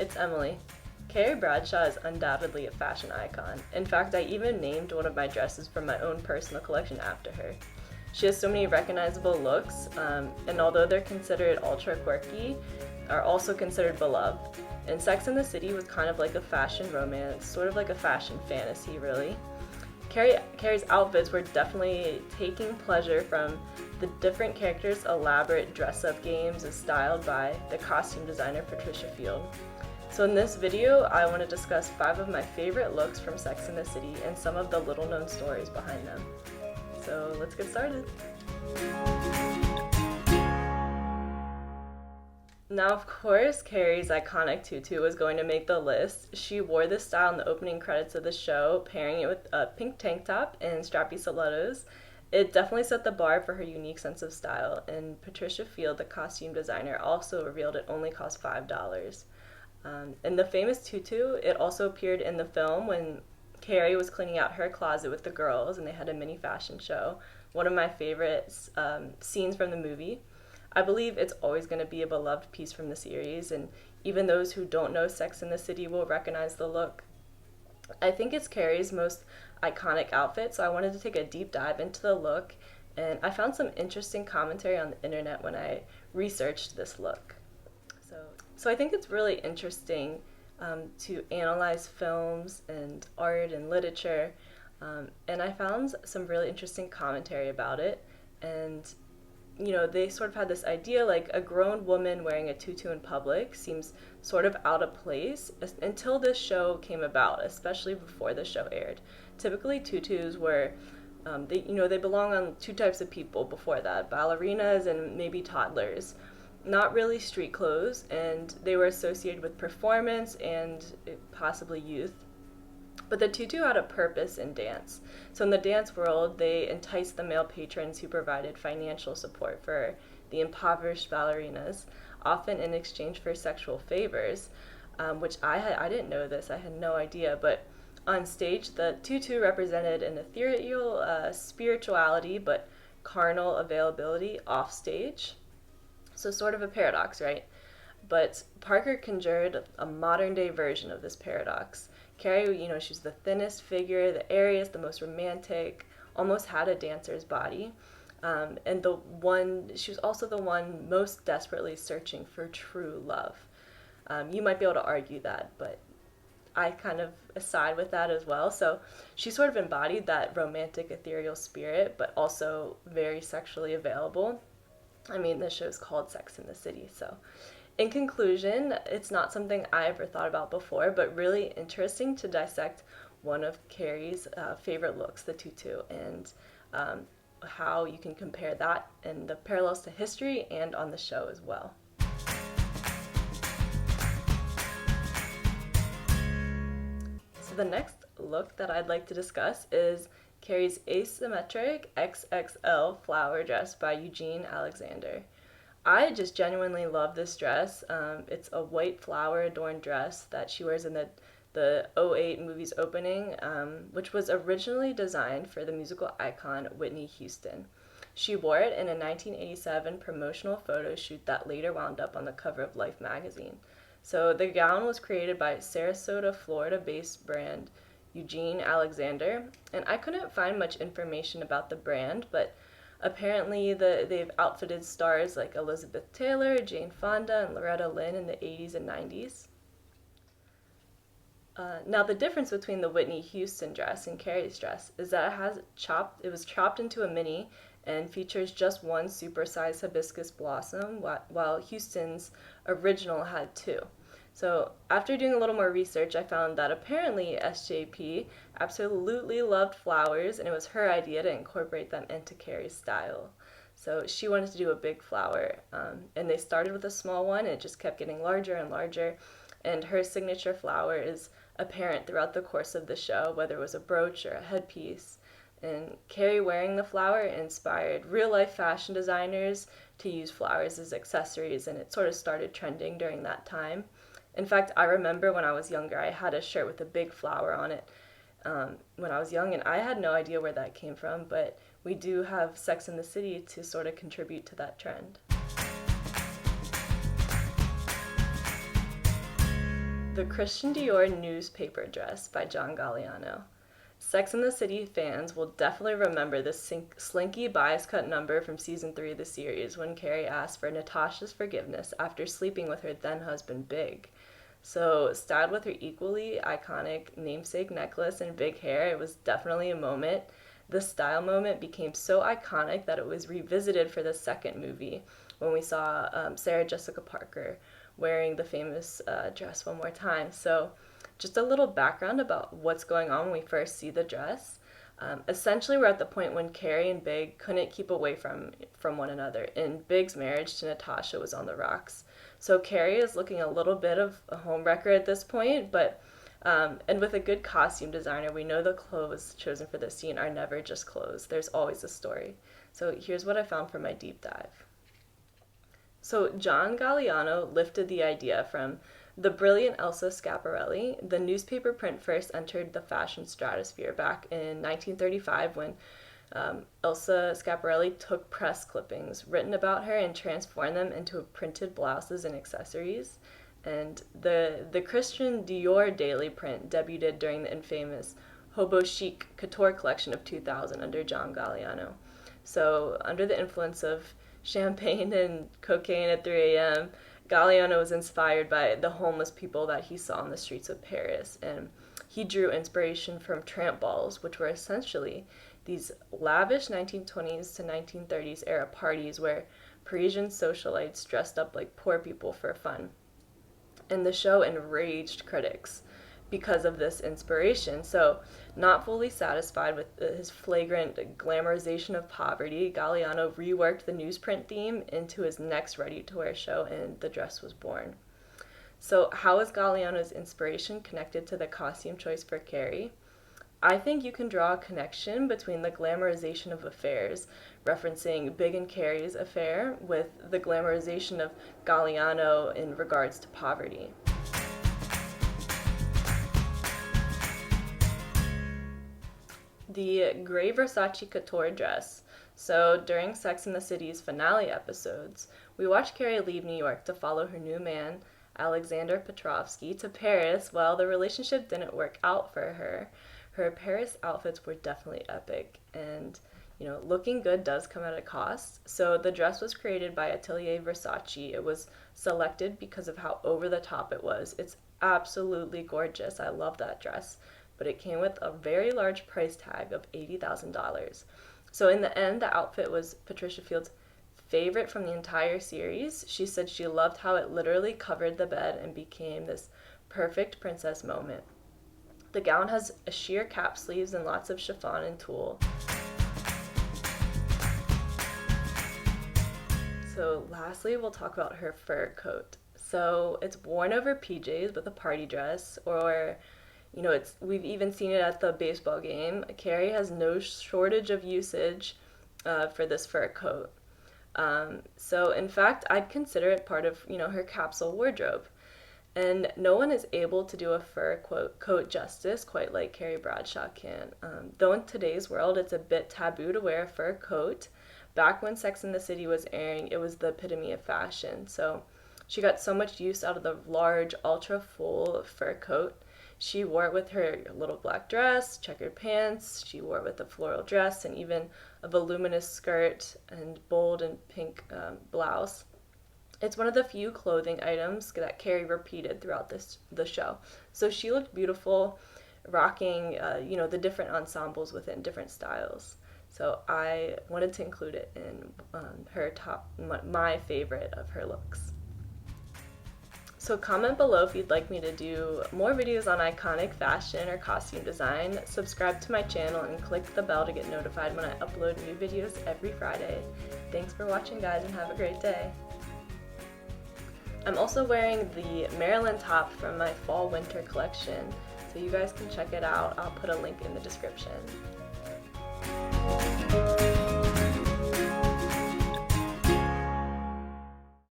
it's Emily. Carrie Bradshaw is undoubtedly a fashion icon. In fact, I even named one of my dresses from my own personal collection after her. She has so many recognizable looks, and although they're considered ultra quirky, are also considered beloved. And Sex and the City was kind of like a fashion romance, sort of like a fashion fantasy, really. Carrie's outfits were definitely taking pleasure from the different characters' elaborate dress-up games as styled by the costume designer Patricia Field. So in this video, I want to discuss 5 of my favorite looks from Sex and the City and some of the little-known stories behind them. So let's get started. Now, of course, Carrie's iconic tutu was going to make the list. She wore this style in the opening credits of the show, pairing it with a pink tank top and strappy stilettos. It definitely set the bar for her unique sense of style, and Patricia Field, the costume designer, also revealed it only cost $5. And the famous tutu, it also appeared in the film when Carrie was cleaning out her closet with the girls and they had a mini fashion show. One of my favorite scenes from the movie. I believe it's always going to be a beloved piece from the series, and even those who don't know Sex and the City will recognize the look. I think it's Carrie's most iconic outfit, so I wanted to take a deep dive into the look, and I found some interesting commentary on the internet when I researched this look. So I think it's really interesting to analyze films and art and literature, and I found some really interesting commentary about it. And you know, they sort of had this idea like a grown woman wearing a tutu in public seems sort of out of place until this show came about, especially before the show aired. Typically, tutus were, they belong on 2 types of people before that, ballerinas and maybe toddlers. Not really street clothes, and they were associated with performance and possibly youth. But the tutu had a purpose in dance. So in the dance world, they enticed the male patrons who provided financial support for the impoverished ballerinas, often in exchange for sexual favors, which I didn't know this, I had no idea, but on stage, the tutu represented an ethereal spirituality, but carnal availability off stage. So sort of a paradox, right? But Parker conjured a modern-day version of this paradox. Carrie, she's the thinnest figure, the airiest, the most romantic, almost had a dancer's body. And she was also the one most desperately searching for true love. You might be able to argue that, but I kind of side with that as well. So she sort of embodied that romantic, ethereal spirit, but also very sexually available. I mean, this show's called Sex and the City, so in conclusion, it's not something I ever thought about before, but really interesting to dissect one of Carrie's favorite looks, the tutu, and how you can compare that and the parallels to history and on the show as well. So the next look that I'd like to discuss is Carrie's asymmetric XXL flower dress by Eugene Alexander. I just genuinely love this dress. It's a white flower-adorned dress that she wears in the '08 movie's opening, which was originally designed for the musical icon Whitney Houston. She wore it in a 1987 promotional photo shoot that later wound up on the cover of Life magazine. So the gown was created by Sarasota, Florida-based brand Eugene Alexander, and I couldn't find much information about the brand, but apparently they've outfitted stars like Elizabeth Taylor, Jane Fonda, and Loretta Lynn in the 80s and 90s. Now the difference between the Whitney Houston dress and Carrie's dress is that it was chopped into a mini and features just one supersized hibiscus blossom, while Houston's original had 2. So after doing a little more research, I found that apparently SJP absolutely loved flowers, and it was her idea to incorporate them into Carrie's style. So she wanted to do a big flower, and they started with a small one, and it just kept getting larger and larger, and her signature flower is apparent throughout the course of the show, whether it was a brooch or a headpiece. And Carrie wearing the flower inspired real-life fashion designers to use flowers as accessories, and it sort of started trending during that time. In fact, I remember when I was younger, I had a shirt with a big flower on it when I was young, and I had no idea where that came from, but we do have Sex and the City to sort of contribute to that trend. The Christian Dior Newspaper Dress by John Galliano. Sex and the City fans will definitely remember this slinky bias cut number from season 3 of the series when Carrie asked for Natasha's forgiveness after sleeping with her then husband Big. So, styled with her equally iconic namesake necklace and big hair, it was definitely a moment. The style moment became so iconic that it was revisited for the second movie when we saw Sarah Jessica Parker wearing the famous dress one more time. So, just a little background about what's going on when we first see the dress. Essentially, we're at the point when Carrie and Big couldn't keep away from one another, and Big's marriage to Natasha was on the rocks. So Carrie is looking a little bit of a homewrecker at this point, but and with a good costume designer, we know the clothes chosen for this scene are never just clothes. There's always a story. So here's what I found for my deep dive. So John Galliano lifted the idea from the brilliant Elsa Schiaparelli. The newspaper print first entered the fashion stratosphere back in 1935 when Elsa Schiaparelli took press clippings written about her and transformed them into printed blouses and accessories. And the Christian Dior daily print debuted during the infamous Hobo Chic Couture collection of 2000 under John Galliano. So under the influence of champagne and cocaine at 3 a.m., Galliano was inspired by the homeless people that he saw on the streets of Paris, and he drew inspiration from tramp balls, which were essentially these lavish 1920s to 1930s era parties where Parisian socialites dressed up like poor people for fun. And the show enraged critics because of this inspiration. So, not fully satisfied with his flagrant glamorization of poverty, Galliano reworked the newsprint theme into his next ready-to-wear show, and the dress was born. So, how is Galliano's inspiration connected to the costume choice for Carrie? I think you can draw a connection between the glamorization of affairs, referencing Big and Carrie's affair, with the glamorization of Galliano in regards to poverty. The gray Versace couture dress. So during Sex and the City's finale episodes, we watched Carrie leave New York to follow her new man, Alexander Petrovsky, to Paris. Well, the relationship didn't work out for her. Her Paris outfits were definitely epic, and looking good does come at a cost. So the dress was created by Atelier Versace. It was selected because of how over the top it was. It's absolutely gorgeous. I love that dress. But it came with a very large price tag of $80,000. So in the end, the outfit was Patricia Field's favorite from the entire series. She said she loved how it literally covered the bed and became this perfect princess moment. The gown has a sheer cap sleeves and lots of chiffon and tulle. So lastly, we'll talk about her fur coat. So it's worn over PJs with a party dress, or we've even seen it at the baseball game. Carrie has no shortage of usage for this fur coat. So in fact, I'd consider it part of, her capsule wardrobe. And no one is able to do a fur coat justice quite like Carrie Bradshaw can. Though in today's world, it's a bit taboo to wear a fur coat. Back when Sex and the City was airing, it was the epitome of fashion. So she got so much use out of the large, ultra full fur coat. She wore it with her little black dress, checkered pants. She wore it with a floral dress and even a voluminous skirt and bold and pink blouse. It's one of the few clothing items that Carrie repeated throughout the show. So she looked beautiful, rocking, the different ensembles within different styles. So I wanted to include it in her top, my favorite of her looks. So comment below if you'd like me to do more videos on iconic fashion or costume design. Subscribe to my channel and click the bell to get notified when I upload new videos every Friday. Thanks for watching, guys, and have a great day. I'm also wearing the Maryland top from my fall-winter collection, so you guys can check it out. I'll put a link in the description.